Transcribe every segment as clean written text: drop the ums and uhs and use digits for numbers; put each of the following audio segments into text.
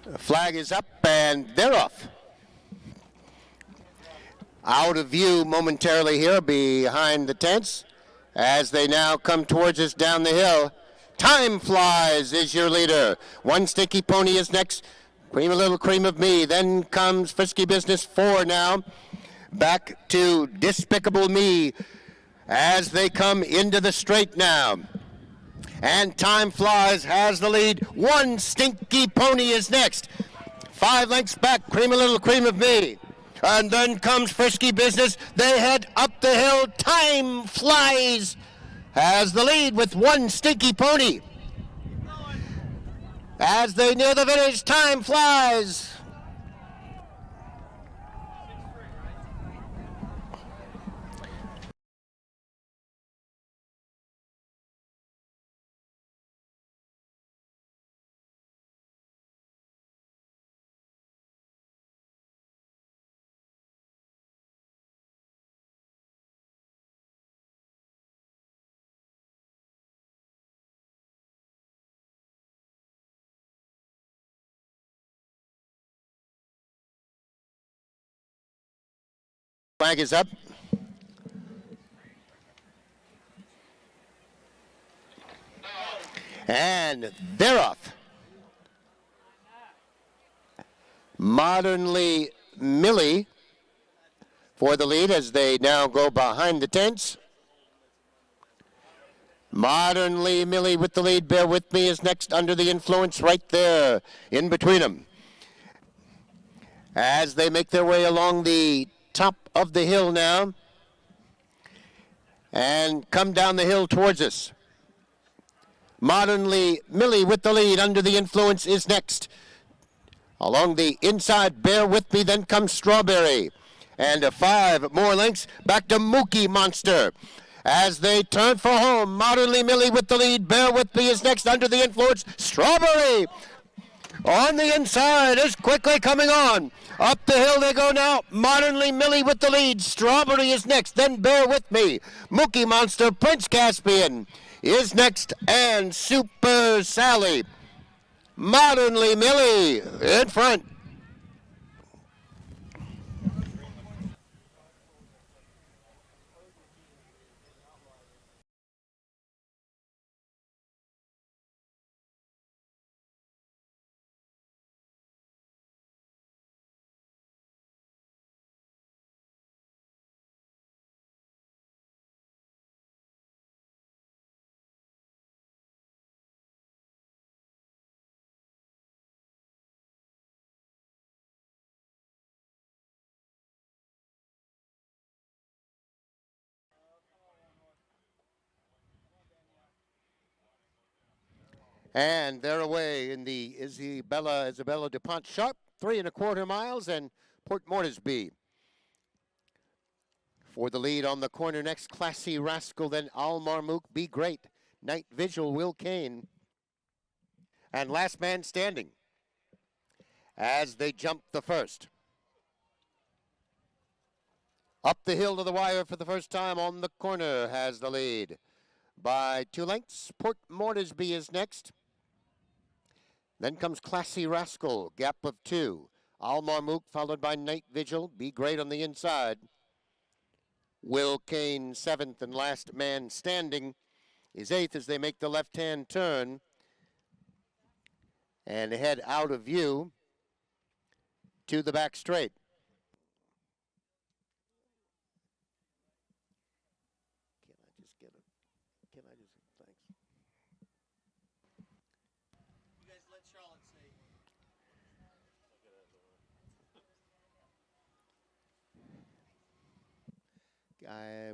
The flag is up and they're off. Out of view momentarily here behind the tents as they now come towards us down the hill. Time Flies is your leader. One Sticky Pony is next. Cream a Little Cream of Me. Then comes Frisky Business 4 now. Back to Despicable Me as they come into the straight now. And Time Flies has the lead. One Stinky Pony is next. 5 lengths back, Cream a Little Cream of Me. And then comes Frisky Business. They head up the hill. Time Flies has the lead with One Stinky Pony. As they near the finish, Time Flies. Flag is up. And they're off. Modernly Millie for the lead as they now go behind the tents. Modernly Millie with the lead. Bear With Me is next under the influence right there in between them. As they make their way along the top of the hill now and come down the hill towards us. Modernly Millie with the lead under the influence is next. Along the inside, Bear With Me, then comes Strawberry. And 5 more lengths back to Mookie Monster. As they turn for home, Modernly Millie with the lead. Bear With Me is next under the influence. Strawberry on the inside is quickly coming on. Up the hill they go now. Modernly Millie with the lead. Strawberry is next. Then Bear With Me. Mookie Monster, Prince Caspian is next. And Super Sally. Modernly Millie in front. And they're away in the Isabella de Pont sharp 3 1/4 miles and Port Moresby. For the lead on the corner next, Classy Rascal, then Al Marmook, Be Great, Night Vigil, Will Kane, and Last Man Standing as they jump the first. Up the hill to the wire for the first time on the corner has the lead by 2 lengths. Port Moresby is next. Then comes Classy Rascal, gap of 2. Al Marmook followed by Night Vigil, Be Great on the inside. Will Kane 7th, and Last Man Standing is 8th as they make the left-hand turn and head out of view to the back straight.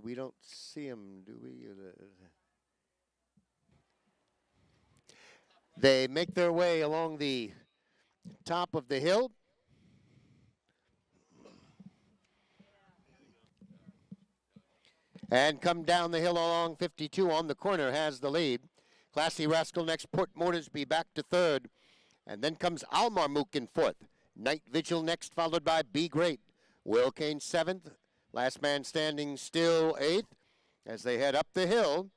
We don't see him, do we? They make their way along the top of the hill. And come down the hill along 52 on the corner has the lead. Classy Rascal next, Port Moresby back to 3rd. And then comes Al Marmook in 4th. Night Vigil next, followed by Be Great. Will Kane 7th. Last Man Standing still 8th as they head up the hill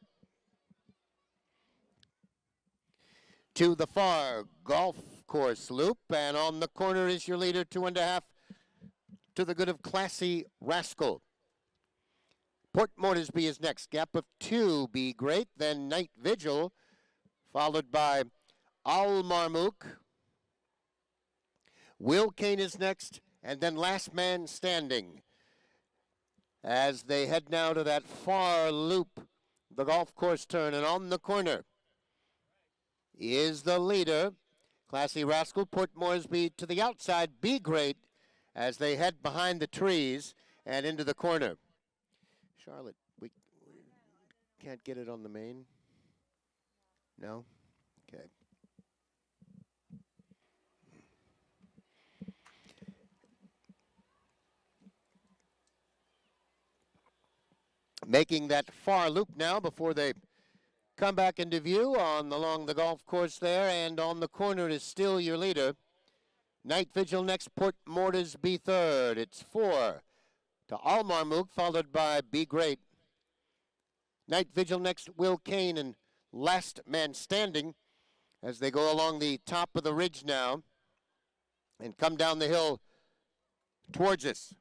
to the far golf course loop. And on the corner is your leader, 2.5 to the good of Classy Rascal. Port Moresby is next. Gap of 2, Be Great. Then Night Vigil, followed by Al Marmook. Will Kane is next. And then Last Man Standing. As they head now to that far loop, the golf course turn. And on the corner is the leader, Classy Rascal. Port Moresby to the outside, Be Great, as they head behind the trees and into the corner. Charlotte, we can't get it on the main? No? Okay. Making that far loop now before they come back into view along the golf course there, and on the corner is still your leader. Night Vigil next, Port Moresby third. It's 4 to Al Marmook, followed by Be Great. Night Vigil next, Will Kane, and Last Man Standing as they go along the top of the ridge now and come down the hill towards us.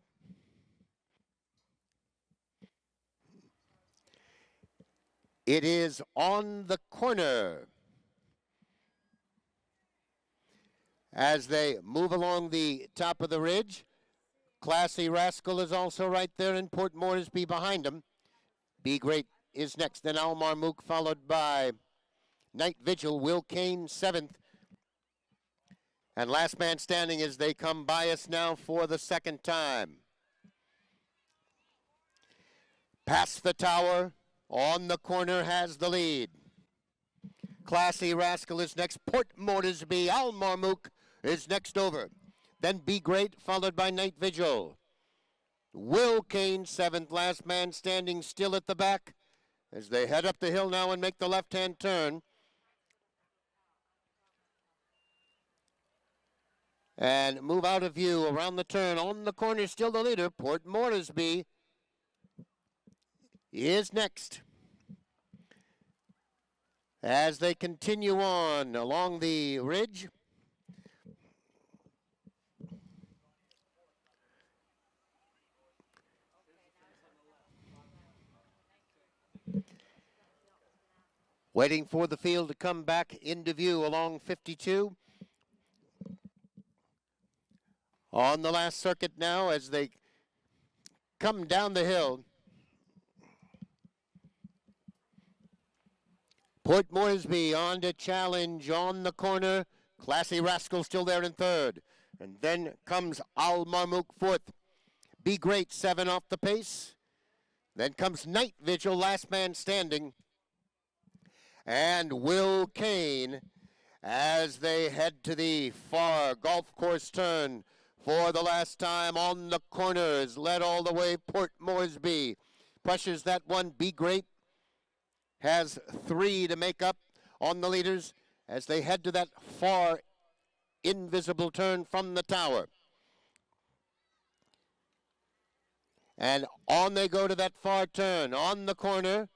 It is on the corner. As they move along the top of the ridge, Classy Rascal is also right there, and Port Moresby behind him. Be Great is next, then Al Marmook, followed by Night Vigil, Will Kane 7th. And Last Man Standing as they come by us now for the second time. Past the tower, on the corner has the lead. Classy Rascal is next, Port Moresby, Al Marmook is next over. Then Be Great, followed by Night Vigil. Will Kane 7th, Last Man Standing still at the back as they head up the hill now and make the left-hand turn. And move out of view around the turn. On the corner, still the leader, Port Moresby is next. As they continue on along the ridge, waiting for the field to come back into view along 52. On the last circuit now as they come down the hill. Port Moresby on to challenge on the corner. Classy Rascal still there in third. And then comes Al Marmook 4th. Be Great 7 off the pace. Then comes Night Vigil, Last Man Standing. And Will Kane as they head to the far golf course turn for the last time. On the corners, led all the way, Port Moresby pressures that one. Be Great has 3 to make up on the leaders as they head to that far invisible turn from the tower. And on they go to that far turn. On the corner,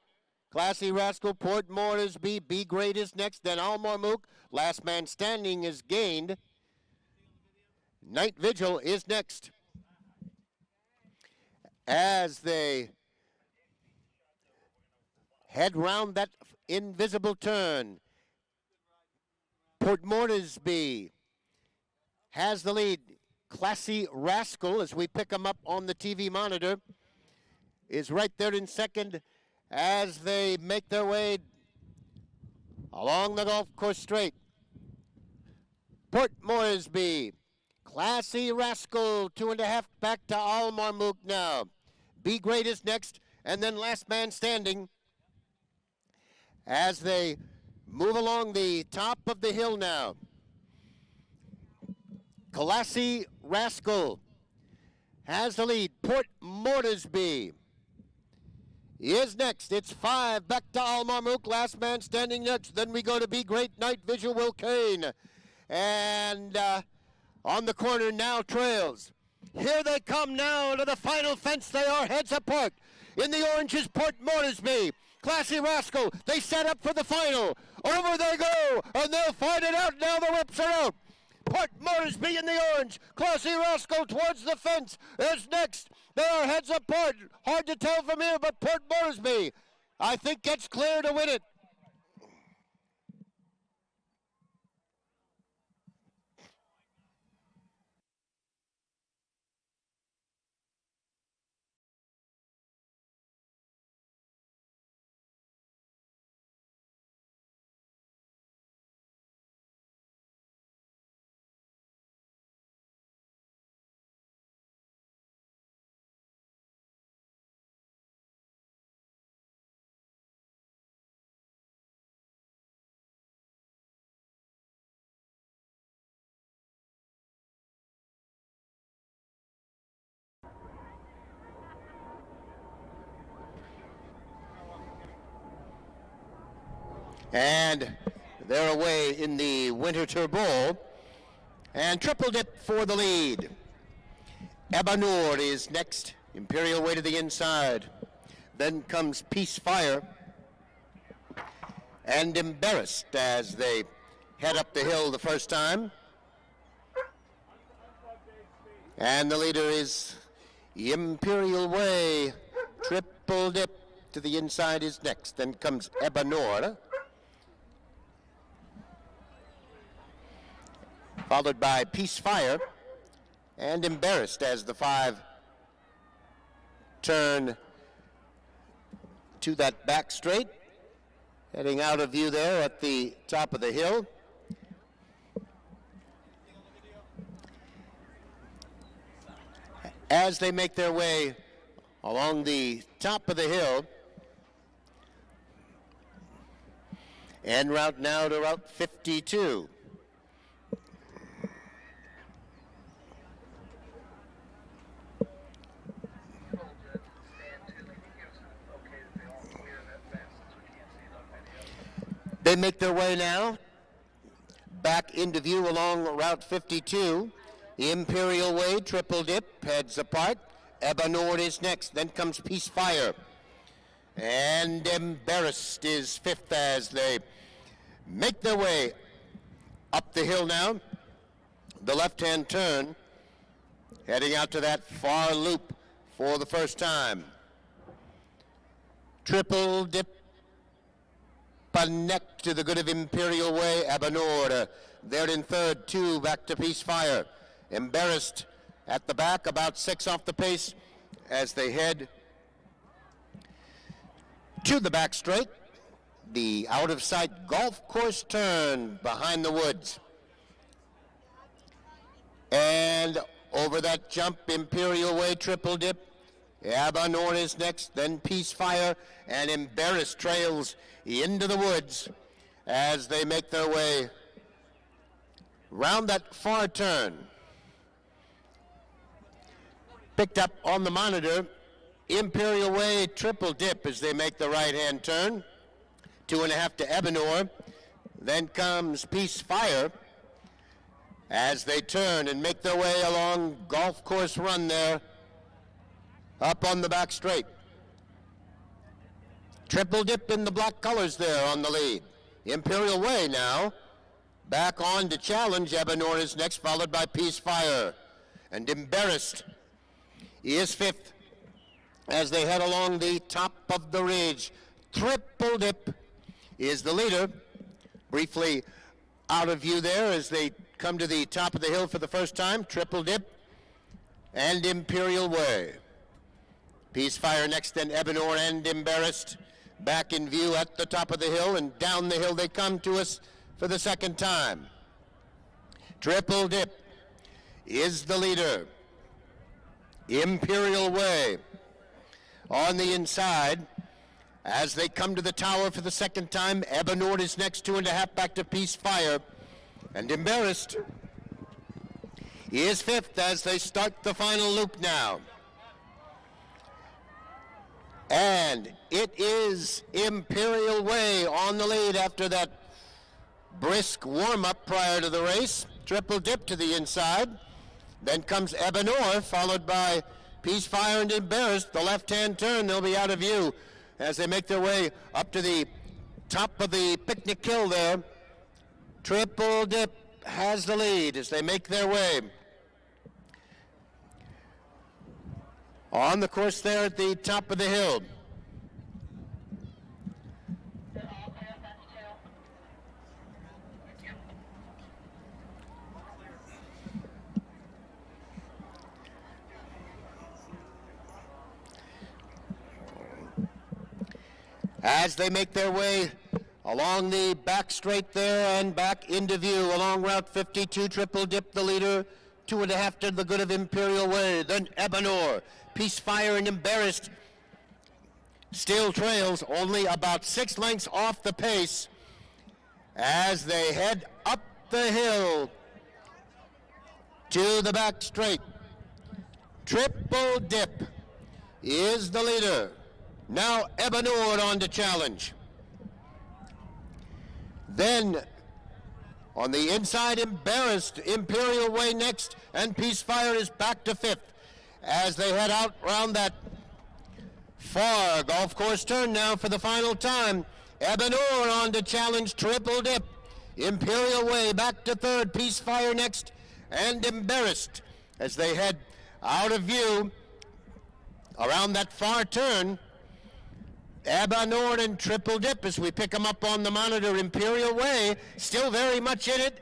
Classy Rascal, Port Moresby, Be Great is next, then Al Marmook. Last Man Standing is gained. Night Vigil is next. As they head round that invisible turn, Port Moresby has the lead. Classy Rascal, as we pick him up on the TV monitor, is right there in second as they make their way along the golf course straight. Port Moresby, Classy Rascal, 2.5 back to Al Marmook now. Be Great is next, and then Last Man Standing as they move along the top of the hill now. Classy Rascal has the lead. Port Moresby is next. It's 5 back to Al Marmook. Last Man Standing next. Then we go to Be Great, Night Vigil, Will Kane. And on the corner now trails. Here they come now to the final fence. They are heads apart. In the orange is Port Moresby. Classy Rascal, they set up for the final. Over they go, and they'll fight it out now. The whips are out. Port Moresby in the orange. Classy Rascal towards the fence is next. There are heads apart. Hard to tell from here, but Port Moresby, I think, gets clear to win it. And they're away in the Winterthur Bowl. And triple dip for the lead. Ebanor is next. Imperial way to the inside. Then comes Peace Fire. And Embarrassed as they head up the hill the first time. And the leader is Imperial Way. Triple dip to the inside is next. Then comes Ebanor. Followed by Peace Fire and Embarrassed as the 5 turn to that back straight. Heading out of view there at the top of the hill. As they make their way along the top of the hill, en route now to Route 52. They make their way now back into view along Route 52. Imperial Way, triple dip, heads apart. Ebanor is next. Then comes Peace Fire. And Embarrassed is 5th as they make their way up the hill now. The left-hand turn, heading out to that far loop for the first time. Triple dip. Connect to the good of Imperial Way. Ebanor there in 3rd, 2 back to Peace Fire. Embarrassed at the back, about 6 off the pace as they head to the back straight. The out of sight golf course turn behind the woods. And over that jump, Imperial Way, triple dip. Ebanor is next, then Peace Fire, and Embarrassed trails into the woods as they make their way round that far turn. Picked up on the monitor, Imperial Way, triple dip as they make the right-hand turn. 2.5 to Ebanor. Then comes Peace Fire as they turn and make their way along golf course run there. Up on the back straight. Triple dip in the black colors there on the lead. Imperial Way now. Back on to challenge. Ebanor is next, followed by Peace Fire. And Embarrassed is 5th as they head along the top of the ridge. Triple dip is the leader. Briefly out of view there as they come to the top of the hill for the first time. Triple dip and Imperial Way. Peace Fire next, then Ebanor and Embarrassed back in view at the top of the hill, and down the hill they come to us for the second time. Triple dip is the leader. Imperial Way on the inside as they come to the tower for the second time. Ebanor is next, 2.5 back to Peace Fire, and Embarrassed is 5th as they start the final loop now. And it is Imperial Way on the lead after that brisk warm-up prior to the race. Triple dip to the inside. Then comes Ebanor, followed by Peace Fire and Embarrassed. The left-hand turn, they'll be out of view as they make their way up to the top of the picnic hill there. Triple dip has the lead as they make their way on the course there at the top of the hill. As they make their way along the back straight there and back into view along Route 52, Triple Dip the leader, 2.5 to the good of Imperial Way, then Ebenor, Peacefire and Embarrassed still trails only about 6 lengths off the pace as they head up the hill to the back straight. Triple Dip is the leader. Now Ebenor on to challenge. Then on the inside, Embarrassed, Imperial Way next, and Peacefire is back to 5th as they head out around that far golf course turn now for the final time. Ebenor on to challenge Triple Dip. Imperial Way back to 3rd, Peacefire next, and Embarrassed as they head out of view around that far turn. Ebenor and Triple Dip as we pick them up on the monitor. Imperial Way still very much in it.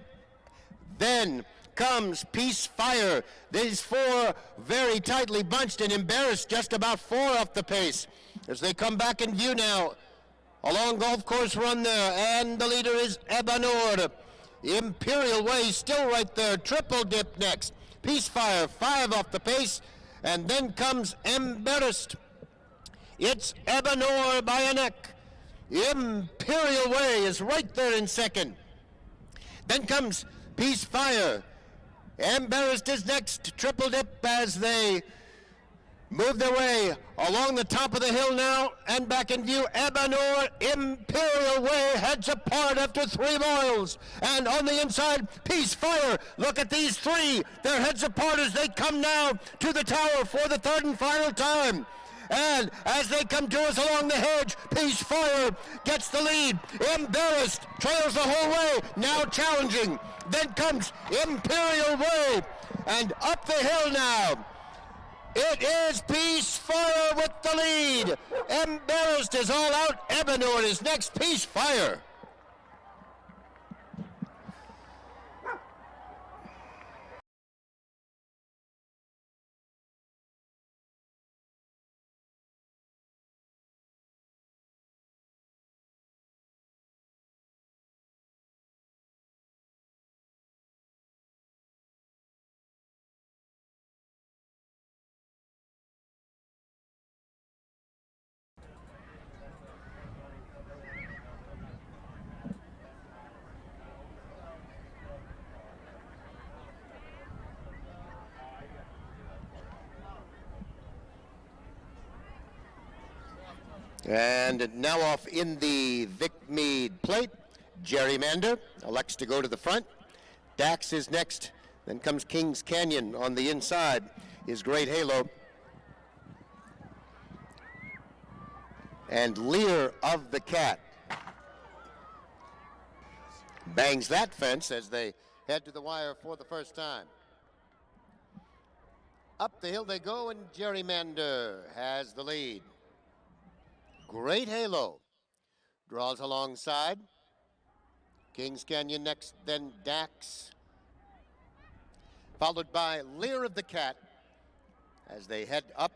Then comes Peacefire. These 4 very tightly bunched, and Embarrassed just about 4 off the pace as they come back in view now along golf course run there, and the leader is Ebenor. Imperial Way still right there. Triple Dip next. Peacefire 5 off the pace, and then comes Embarrassed. It's Ebenor by a neck. Imperial Way is right there in 2nd. Then comes Peacefire. Embarrassed is next. Triple Dip as they move their way along the top of the hill now and back in view. Ebenor, Imperial Way heads apart after 3 miles. And on the inside, Peacefire. Look at these 3. They're heads apart as they come now to the tower for the 3rd and final time. And as they come to us along the hedge, Peacefire gets the lead. Embarrassed trails the whole way, now challenging. Then comes Imperial Way, and up the hill now. It is Peacefire with the lead. Embarrassed is all out. Ebenor is next. Peacefire. And now off in the Vicmead plate, Gerrymander elects to go to the front. Dax is next. Then comes Kings Canyon on the inside is Great Halo. And Lear of the Cat bangs that fence as they head to the wire for the first time. Up the hill they go, and Gerrymander has the lead. Great Halo draws alongside. Kings Canyon next, then Dax, followed by Lear of the Cat as they head up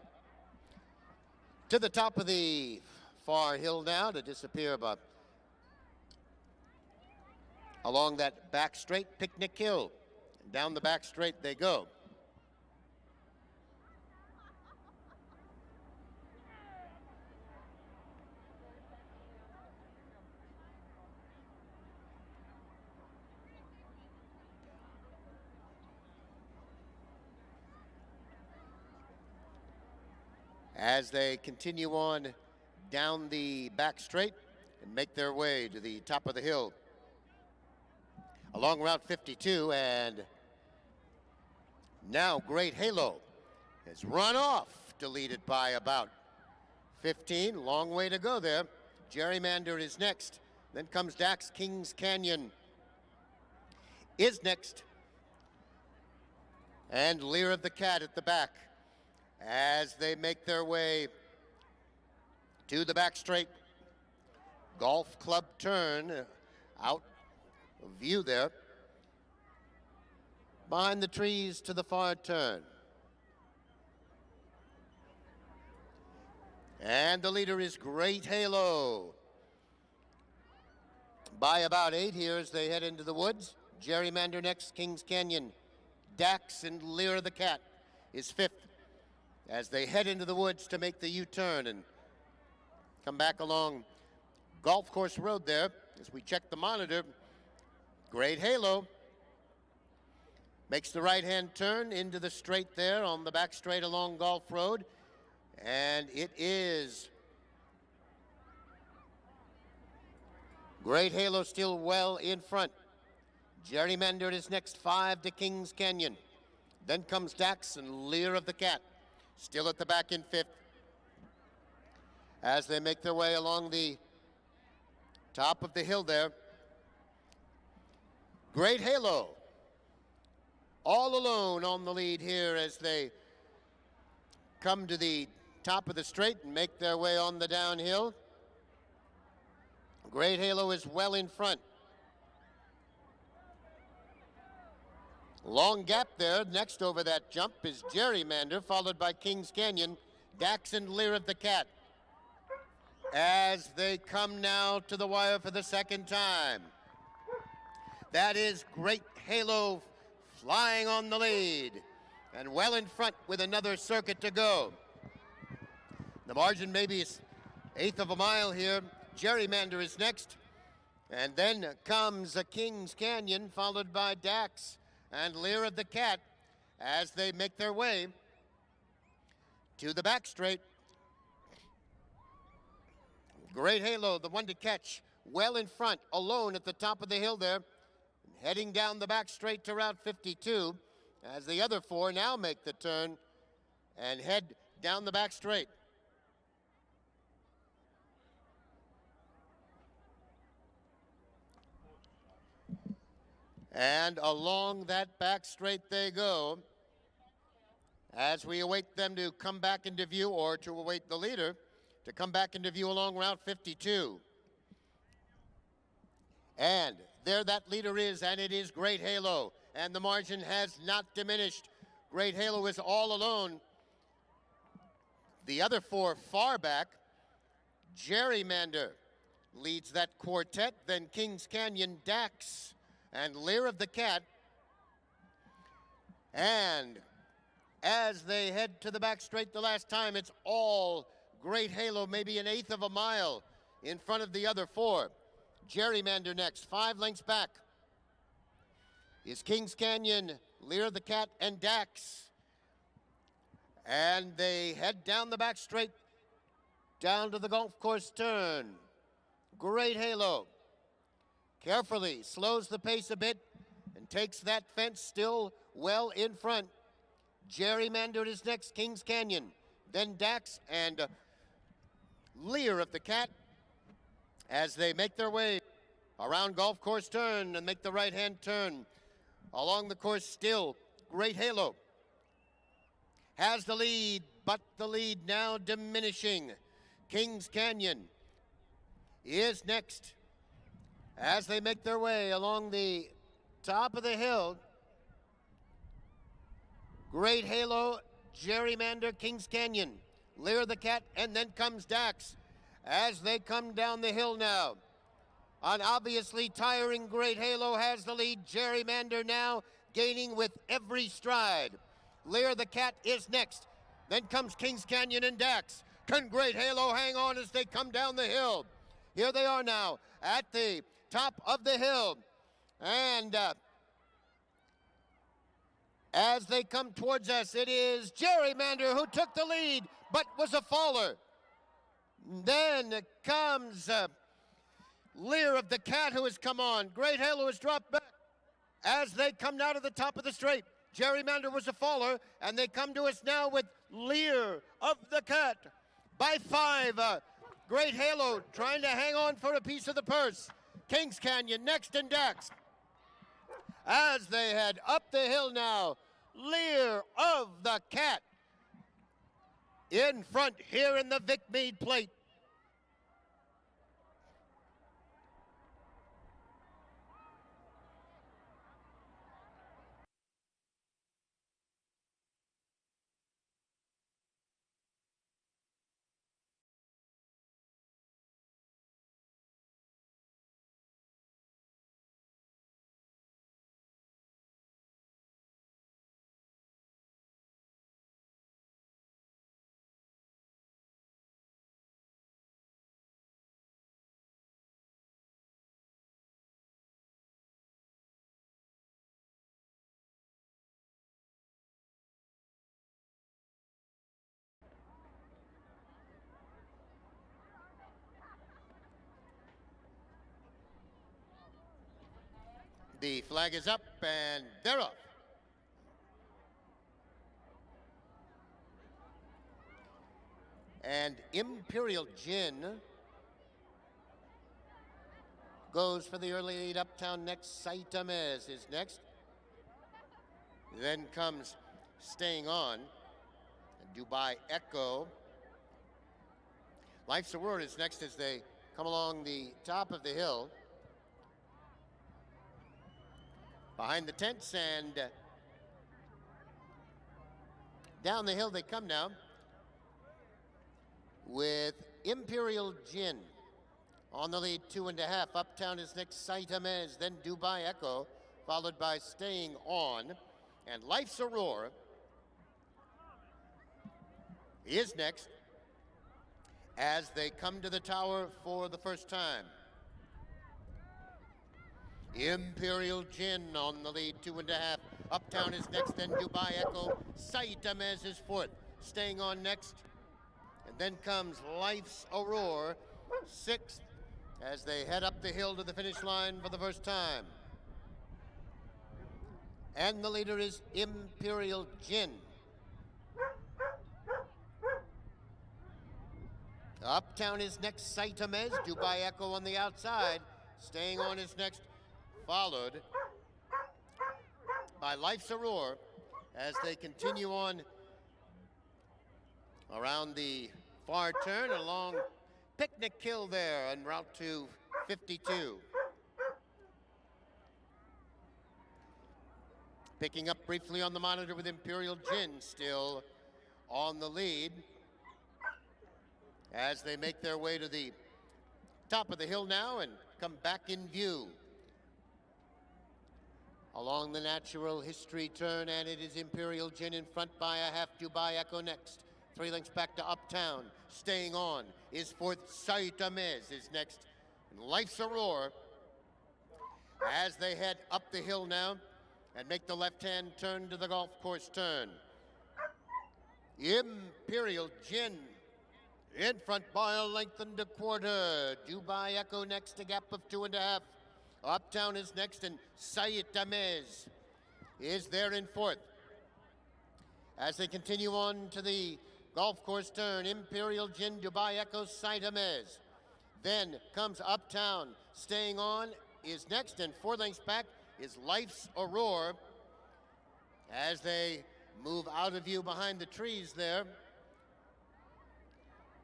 to the top of the far hill now to disappear about along that back straight, Picnic Hill. Down the back straight they go. As they continue on down the back straight and make their way to the top of the hill along Route 52, and now Great Halo has run off to lead it by about 15. Long way to go there. Gerrymander is next. Then comes Dax, Kings Canyon is next. And Lear of the Cat at the back as they make their way to the back straight. Golf club turn out of view there. Behind the trees to the far turn. And the leader is Great Halo. By about 8 here as they head into the woods. Gerrymander next, Kings Canyon. Dax and Lear of the Cat is 5th as they head into the woods to make the U-turn and come back along Golf Course Road there. As we check the monitor, Great Halo makes the right-hand turn into the straight there on the back straight along Golf Road. And it is Great Halo still well in front. Gerrymander is next, 5 to Kings Canyon. Then comes Dax and Lear of the Cat, still at the back in 5th. As they make their way along the top of the hill there. Great Halo all alone on the lead here as they come to the top of the straight and make their way on the downhill. Great Halo is well in front. Long gap there. Next over that jump is Gerrymander, followed by Kings Canyon, Dax and Lear of the Cat. As they come now to the wire for the second time. That is Great Halo flying on the lead and well in front with another circuit to go. The margin maybe is 1/8 of a mile here. Gerrymander is next. And then comes a Kings Canyon, followed by Dax and Lear of the Cat as they make their way to the back straight. Great Halo, the one to catch, well in front, alone at the top of the hill there. Heading down the back straight to Route 52 as the other 4 now make the turn and head down the back straight. And along that back straight they go as we await them to come back into view, or to await the leader to come back into view along Route 52. And there that leader is, and it is Great Halo. And the margin has not diminished. Great Halo is all alone. The other 4 far back. Gerrymander leads that quartet, then Kings Canyon, Dax, and Lear of the Cat. And as they head to the back straight the last time, it's all Great Halo, maybe 1/8 of a mile in front of the other 4. Gerrymander next, 5 lengths back is Kings Canyon, Lear of the Cat, and Dax. And they head down the back straight, down to the golf course turn. Great Halo carefully slows the pace a bit and takes that fence still well in front. Gerrymander is next, Kings Canyon, then Dax and Lear of the Cat as they make their way around golf course turn and make the right-hand turn. Along the course still, Great Halo has the lead, but the lead now diminishing. Kings Canyon is next as they make their way along the top of the hill. Great Halo, Gerrymander, Kings Canyon, Lear of the Cat, and then comes Dax as they come down the hill now. An obviously tiring Great Halo has the lead. Gerrymander now gaining with every stride. Lear of the Cat is next. Then comes Kings Canyon and Dax. Can Great Halo hang on as they come down the hill? Here they are now at the top of the hill. And as they come towards us, it is Gerrymander who took the lead, but was a faller. Then comes Lear of the Cat, who has come on. Great Halo has dropped back as they come now to the top of the straight. Gerrymander was a faller, and they come to us now with Lear of the Cat by 5. Great Halo trying to hang on for a piece of the purse. Kings Canyon next, and Dax as they head up the hill now. Leer of the Cat in front here in the Vicmead plate. The flag is up and they're off. And Imperial Gin goes for the early lead. Uptown next. Saitamez is next. Then comes Staying On. Dubai Echo. Life's Aurora is next as they come along the top of the hill. Behind the tents and down the hill they come now with Imperial Gin on the lead, 2.5. Uptown is next. Saitamez, then Dubai Echo, followed by Staying On. And Life's Aurora is next as they come to the tower for the first time. Imperial Gin on the lead, 2.5. Uptown is next, then Dubai Echo. Saitamez is fourth. Staying On next. And then comes Life's Aurora, sixth, as they head up the hill to the finish line for the first time. And the leader is Imperial Gin. Uptown is next. Saitamez. Dubai Echo on the outside. Staying On is next, followed by Life's Aurora as they continue on around the far turn along Picnic Hill there en route to 52. Picking up briefly on the monitor with Imperial Gin still on the lead as they make their way to the top of the hill now and come back in view along the natural history turn, and it is Imperial Gin in front by a half. Dubai Echo next. 3 lengths back to Uptown. Staying On is fourth. Saitamez is next. And Life's Aurora as they head up the hill now and make the left-hand turn to the golf course turn. Imperial Gin in front by a length and a quarter. Dubai Echo next, a gap of 2.5. Uptown is next, and Saitamez is there in fourth. As they continue on to the golf course turn, Imperial Gin, Dubai Echo, Saitamez. Then comes Uptown. Staying On is next, and 4 lengths back is Life's Aurora as they move out of view behind the trees there.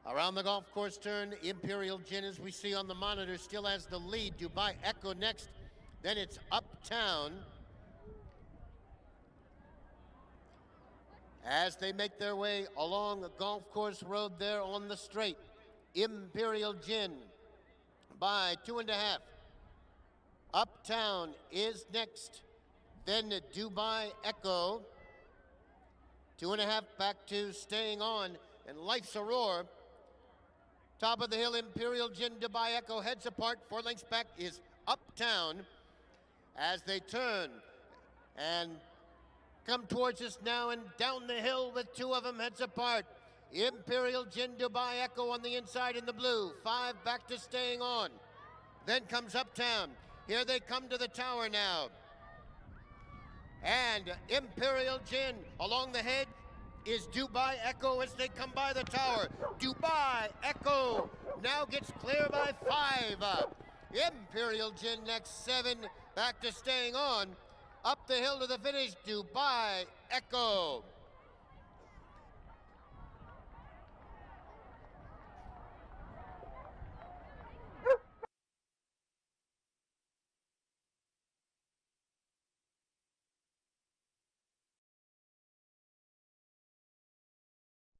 Around the golf course turn, Imperial Gin, as we see on the monitor, still has the lead. Dubai Echo next. Then it's Uptown as they make their way along the golf course road there on the straight. Imperial Gin by 2.5. Uptown is next. Then Dubai Echo. 2.5 back to Staying On. And Life's Aurora. Top of the hill, Imperial Gin, Dubai Echo heads apart. 4 lengths back is Uptown as they turn and come towards us now and down the hill with 2 of them heads apart. Imperial Gin, Dubai Echo on the inside in the blue. 5 back to Staying On. Then comes Uptown. Here they come to the tower now. And Imperial Gin along the head is Dubai Echo as they come by the tower. Dubai Echo now gets clear by 5. Imperial Gin next, 7 back to Staying On. Up the hill to the finish, Dubai Echo.